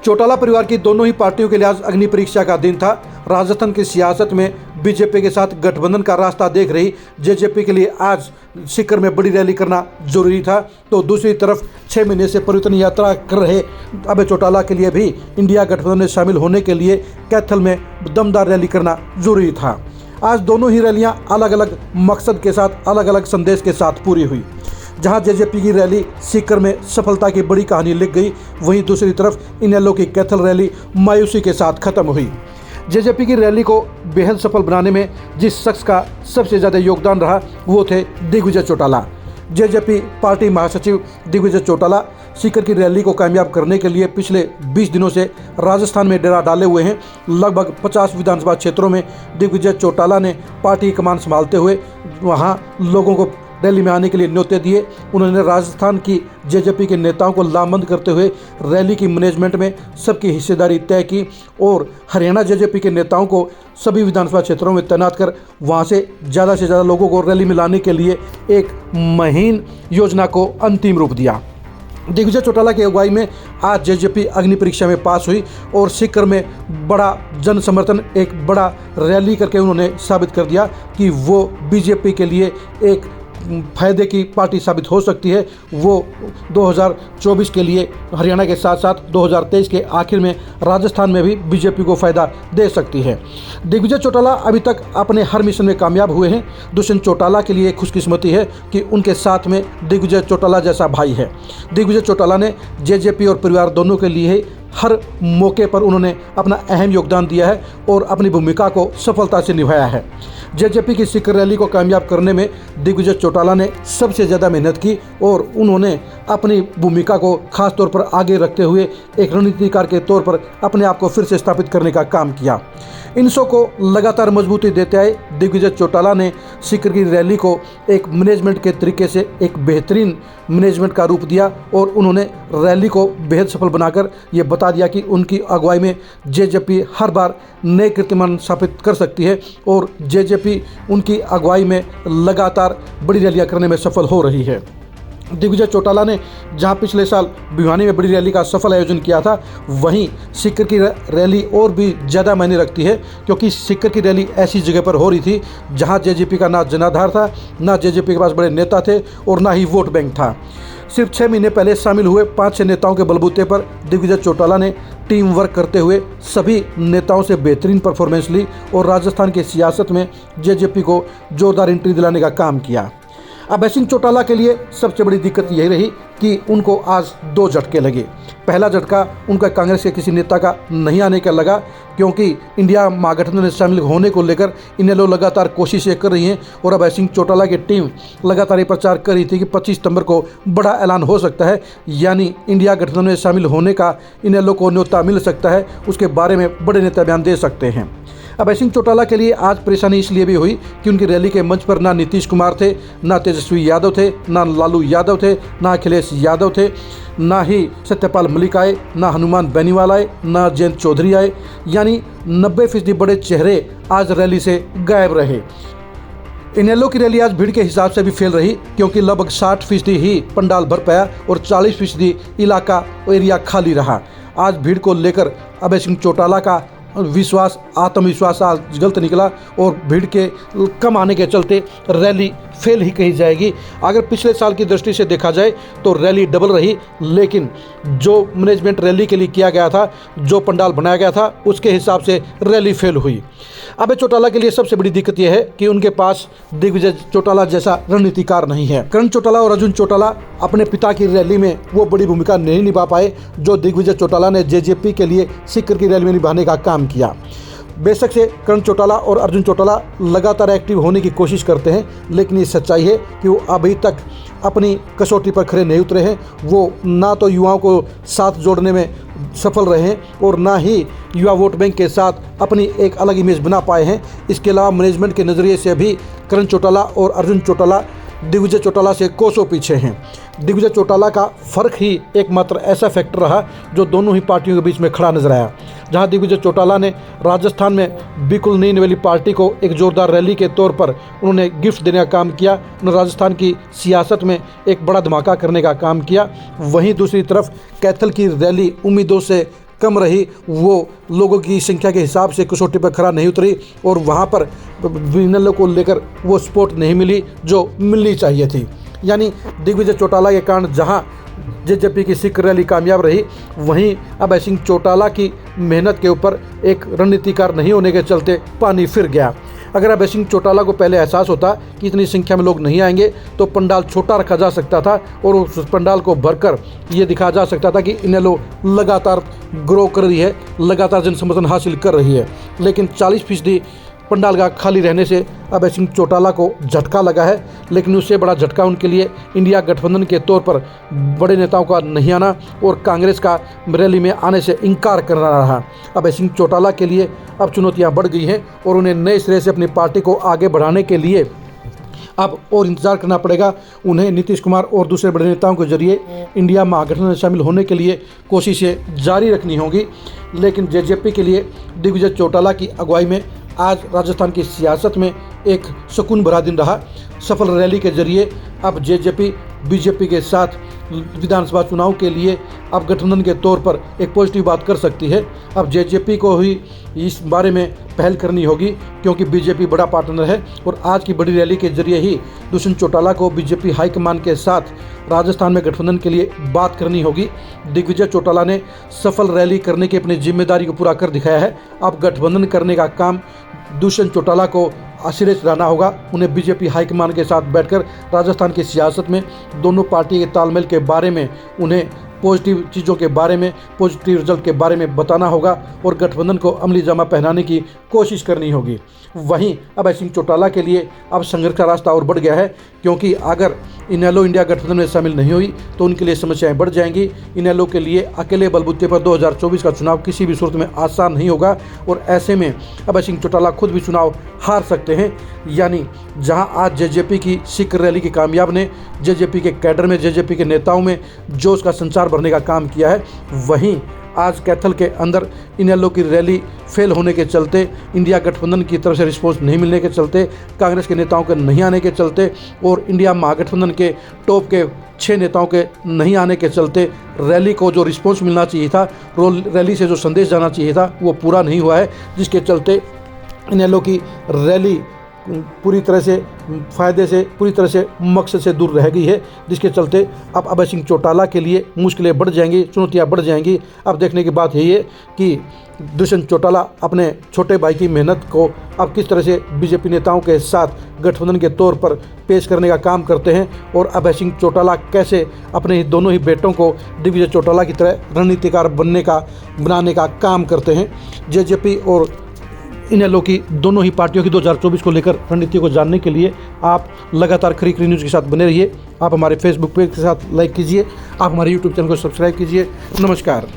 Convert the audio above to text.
चौटाला परिवार की दोनों ही पार्टियों के लिए आज अग्नि परीक्षा का दिन था। राजस्थान की सियासत में बीजेपी के साथ गठबंधन का रास्ता देख रही जेजेपी के लिए आज सीकर में बड़ी रैली करना जरूरी था, तो दूसरी तरफ 6 महीने से परिवर्तन यात्रा कर रहे अभय चौटाला के लिए भी इंडिया गठबंधन में शामिल होने के लिए कैथल में दमदार रैली करना जरूरी था। आज दोनों ही रैलियां अलग अलग मकसद के साथ, अलग अलग संदेश के साथ पूरी हुई। जहां जेजेपी की रैली सीकर में सफलता की बड़ी कहानी लिख गई, वहीं दूसरी तरफ इनेलो की कैथल रैली मायूसी के साथ खत्म हुई। जेजेपी की रैली को बेहद सफल बनाने में जिस शख्स का सबसे ज़्यादा योगदान रहा वो थे दिग्विजय चौटाला। जेजेपी पार्टी महासचिव दिग्विजय चौटाला सीकर की रैली को कामयाब करने के लिए पिछले 20 दिनों से राजस्थान में डेरा डाले हुए हैं। लगभग 50 विधानसभा क्षेत्रों में दिग्विजय चौटाला ने पार्टी कमान संभालते हुए वहां लोगों को रैली में आने के लिए न्योते दिए। उन्होंने राजस्थान की जेजेपी के नेताओं को लामबंद करते हुए रैली की मैनेजमेंट में सबकी हिस्सेदारी तय की और हरियाणा जेजेपी के नेताओं को सभी विधानसभा क्षेत्रों में तैनात कर वहां से ज़्यादा लोगों को रैली में लाने के लिए एक महीन योजना को अंतिम रूप दिया। दिग्विजय चौटाला की अगुवाई में आज जेजेपी अग्नि परीक्षा में पास हुई और सीकर में बड़ा जन समर्थन, एक बड़ा रैली करके उन्होंने साबित कर दिया कि वो बीजेपी के लिए एक फायदे की पार्टी साबित हो सकती है। वो 2024 के लिए हरियाणा के साथ साथ 2023 के आखिर में राजस्थान में भी बीजेपी को फ़ायदा दे सकती है। दिग्विजय चौटाला अभी तक अपने हर मिशन में कामयाब हुए हैं। दुष्यंत चौटाला के लिए खुशकिस्मती है कि उनके साथ में दिग्विजय चौटाला जैसा भाई है। दिग्विजय चौटाला ने जेजेपी और परिवार दोनों के लिए हर मौके पर उन्होंने अपना अहम योगदान दिया है और अपनी भूमिका को सफलता से निभाया है। जेजेपी की सीकर रैली को कामयाब करने में दिग्विजय चौटाला ने सबसे ज़्यादा मेहनत की और उन्होंने अपनी भूमिका को खास तौर पर आगे रखते हुए एक रणनीतिकार के तौर पर अपने आप को फिर से स्थापित करने का काम किया। इनसो को लगातार मजबूती देते आए दिग्विजय चौटाला ने सीकर की रैली को एक मैनेजमेंट के तरीके से एक बेहतरीन मैनेजमेंट का रूप दिया और उन्होंने रैली को बेहद सफल बनाकर ये बता दिया कि उनकी अगुवाई में जेजेपी हर बार नए कीर्तिमान स्थापित कर सकती है और जेजेपी उनकी अगुवाई में लगातार बड़ी रैलियां करने में सफल हो रही है। दिग्विजय चौटाला ने जहां पिछले साल भिवानी में बड़ी रैली का सफल आयोजन किया था, वहीं सीकर की रैली और भी ज़्यादा मायने रखती है क्योंकि सीकर की रैली ऐसी जगह पर हो रही थी जहां जेजेपी का ना जनाधार था, ना जेजेपी के पास बड़े नेता थे और ना ही वोट बैंक था। सिर्फ 6 महीने पहले शामिल हुए 5-6 नेताओं के बलबूते पर दिग्विजय चौटाला ने टीम वर्क करते हुए सभी नेताओं से बेहतरीन परफॉर्मेंस ली और राजस्थान की सियासत में जेजेपी को जोरदार एंट्री दिलाने का काम किया। अभय सिंह चौटाला के लिए सबसे बड़ी दिक्कत यही रही कि उनको आज 2 झटके लगे। पहला झटका उनका कांग्रेस के किसी नेता का नहीं आने का लगा क्योंकि इंडिया महागठबंधन में शामिल होने को लेकर इनेलो लगातार कोशिशें कर रही हैं और अभय सिंह चौटाला की टीम लगातार ये प्रचार कर रही थी कि 25 सितंबर को बड़ा ऐलान हो सकता है, यानी इंडिया गठबंधन में शामिल होने का इनेलो को न्योता मिल सकता है, उसके बारे में बड़े नेता बयान दे सकते हैं। अभय सिंह चौटाला के लिए आज परेशानी इसलिए भी हुई कि उनकी रैली के मंच पर ना नीतीश कुमार थे, ना तेजस्वी यादव थे, ना लालू यादव थे, ना अखिलेश यादव थे, ना ही सत्यपाल मलिक आए, ना हनुमान बेनीवाल आए, ना जयंत चौधरी आए, यानी 90% बड़े चेहरे आज रैली से गायब रहे। इनेलो की रैली आज भीड़ के हिसाब से भी फेल रही क्योंकि लगभग 60% ही पंडाल भर पाया और 40% इलाका एरिया खाली रहा। आज भीड़ को लेकर अभय सिंह चौटाला का विश्वास, आत्मविश्वास आज गलत निकला और भीड़ के कम आने के चलते रैली फेल ही कही जाएगी। अगर पिछले साल की दृष्टि से देखा जाए तो रैली डबल रही, लेकिन जो मैनेजमेंट रैली के लिए किया गया था, जो पंडाल बनाया गया था, उसके हिसाब से रैली फेल हुई। अभय चौटाला के लिए सबसे बड़ी दिक्कत यह है कि उनके पास दिग्विजय चौटाला जैसा रणनीतिकार नहीं है। करण चौटाला और अर्जुन चौटाला अपने पिता की रैली में वो बड़ी भूमिका नहीं निभा पाए जो दिग्विजय चौटाला ने जेजेपी के लिए सीकर की रैली में निभाने का काम किया। बेशक से करण चौटाला और अर्जुन चौटाला लगातार एक्टिव होने की कोशिश करते हैं, लेकिन ये सच्चाई है कि वो अभी तक अपनी कसौटी पर खरे नहीं उतरे हैं। वो ना तो युवाओं को साथ जोड़ने में सफल रहे हैं और ना ही युवा वोट बैंक के साथ अपनी एक अलग इमेज बना पाए हैं। इसके अलावा मैनेजमेंट के नज़रिए से भी करण चौटाला और अर्जुन चौटाला दिग्विजय चौटाला से कोसों पीछे हैं। दिग्विजय चौटाला का फ़र्क ही एकमात्र ऐसा फैक्टर रहा जो दोनों ही पार्टियों के बीच में खड़ा नजर आया। जहां दिग्विजय चौटाला ने राजस्थान में बिल्कुल नई नवेली पार्टी को एक जोरदार रैली के तौर पर उन्होंने गिफ्ट देने का काम किया, उन्होंने राजस्थान की सियासत में एक बड़ा धमाका करने का काम किया। वहीं दूसरी तरफ कैथल की रैली उम्मीदों से कम रही, वो लोगों की संख्या के हिसाब से कसौटी पर खरा नहीं उतरी और वहाँ पर इनेलो को लेकर वो सपोर्ट नहीं मिली जो मिलनी चाहिए थी। यानी दिग्विजय चौटाला के कारण जहाँ जेजेपी की सिख रैली कामयाब रही, वहीं अभय सिंह चौटाला की मेहनत के ऊपर एक रणनीतिकार नहीं होने के चलते पानी फिर गया। अगर अभय सिंह चौटाला को पहले एहसास होता कि इतनी संख्या में लोग नहीं आएंगे तो पंडाल छोटा रखा जा सकता था और उस पंडाल को भरकर ये दिखाया जा सकता था कि इनेलो लगातार ग्रो कर रही है, लगातार जन समर्थन हासिल कर रही है। लेकिन 40% पंडाल का खाली रहने से अभय सिंह चौटाला को झटका लगा है, लेकिन उससे बड़ा झटका उनके लिए इंडिया गठबंधन के तौर पर बड़े नेताओं का नहीं आना और कांग्रेस का रैली में आने से इनकार करना रहा। अभय सिंह चौटाला के लिए अब चुनौतियां बढ़ गई हैं और उन्हें नए सिरे से अपनी पार्टी को आगे बढ़ाने के लिए अब और इंतजार करना पड़ेगा। उन्हें नीतीश कुमार और दूसरे बड़े नेताओं के जरिए इंडिया महागठबंधन में शामिल होने के लिए कोशिशें जारी रखनी होगी। लेकिन जेजेपी के लिए दिग्विजय चौटाला की अगुवाई में आज राजस्थान की सियासत में एक सुकून भरा दिन रहा। सफल रैली के जरिए अब जेजेपी बीजेपी के साथ विधानसभा चुनाव के लिए अब गठबंधन के तौर पर एक पॉजिटिव बात कर सकती है। अब जेजेपी को ही इस बारे में पहल करनी होगी क्योंकि बीजेपी बड़ा पार्टनर है और आज की बड़ी रैली के जरिए ही दुष्यंत चौटाला को बीजेपी हाईकमान के साथ राजस्थान में गठबंधन के लिए बात करनी होगी। दिग्विजय चौटाला ने सफल रैली करने की अपनी जिम्मेदारी को पूरा कर दिखाया है। अब गठबंधन करने का काम दुष्यंत चौटाला को सिरे चढ़ाना होगा। उन्हें बीजेपी हाईकमान के साथ बैठकर राजस्थान की सियासत में दोनों पार्टी के तालमेल के बारे में, उन्हें पॉजिटिव चीज़ों के बारे में, पॉजिटिव रिजल्ट के बारे में बताना होगा और गठबंधन को अमली जामा पहनाने की कोशिश करनी होगी। वहीं अभय सिंह चौटाला के लिए अब संघर्ष का रास्ता और बढ़ गया है क्योंकि अगर इनेलो इंडिया गठबंधन में शामिल नहीं हुई तो उनके लिए समस्याएं बढ़ जाएंगी। इनेलो के लिए अकेले बलबूते पर 2024 का चुनाव किसी भी सूरत में आसान नहीं होगा और ऐसे में अभय सिंह चौटाला खुद भी चुनाव हार सकते हैं। यानी जहां आज जेजेपी की सिख रैली की कामयाब ने जेजेपी के कैडर में, जेजेपी के नेताओं में जोश का संचार भरने का काम किया है, वहीं आज कैथल के अंदर इनेलो की रैली फेल होने के चलते, इंडिया गठबंधन की तरफ से रिस्पॉन्स नहीं मिलने के चलते, कांग्रेस के नेताओं के नहीं आने के चलते और इंडिया महागठबंधन के टॉप के 6 नेताओं के नहीं आने के चलते रैली को जो रिस्पॉन्स मिलना चाहिए था, रैली से जो संदेश जाना चाहिए था, वो पूरा नहीं हुआ है, जिसके चलते इनेलो की रैली पूरी तरह से फ़ायदे से, पूरी तरह से मकसद से दूर रह गई है, जिसके चलते अब अभय सिंह चौटाला के लिए मुश्किलें बढ़ जाएंगी, चुनौतियां बढ़ जाएंगी। अब देखने की बात यही है कि दुष्यंत चौटाला अपने छोटे भाई की मेहनत को अब किस तरह से बीजेपी नेताओं के साथ गठबंधन के तौर पर पेश करने का काम करते हैं और अभय सिंह चौटाला कैसे अपने दोनों ही बेटों को दिग्विजय चौटाला की तरह रणनीतिकार बनाने का काम करते हैं। जेजेपी और इनेलो की दोनों ही पार्टियों की 2024 को लेकर रणनीति को जानने के लिए आप लगातार खरी न्यूज़ के साथ बने रहिए। आप हमारे फेसबुक पेज के साथ लाइक कीजिए, आप हमारे यूट्यूब चैनल को सब्सक्राइब कीजिए। नमस्कार।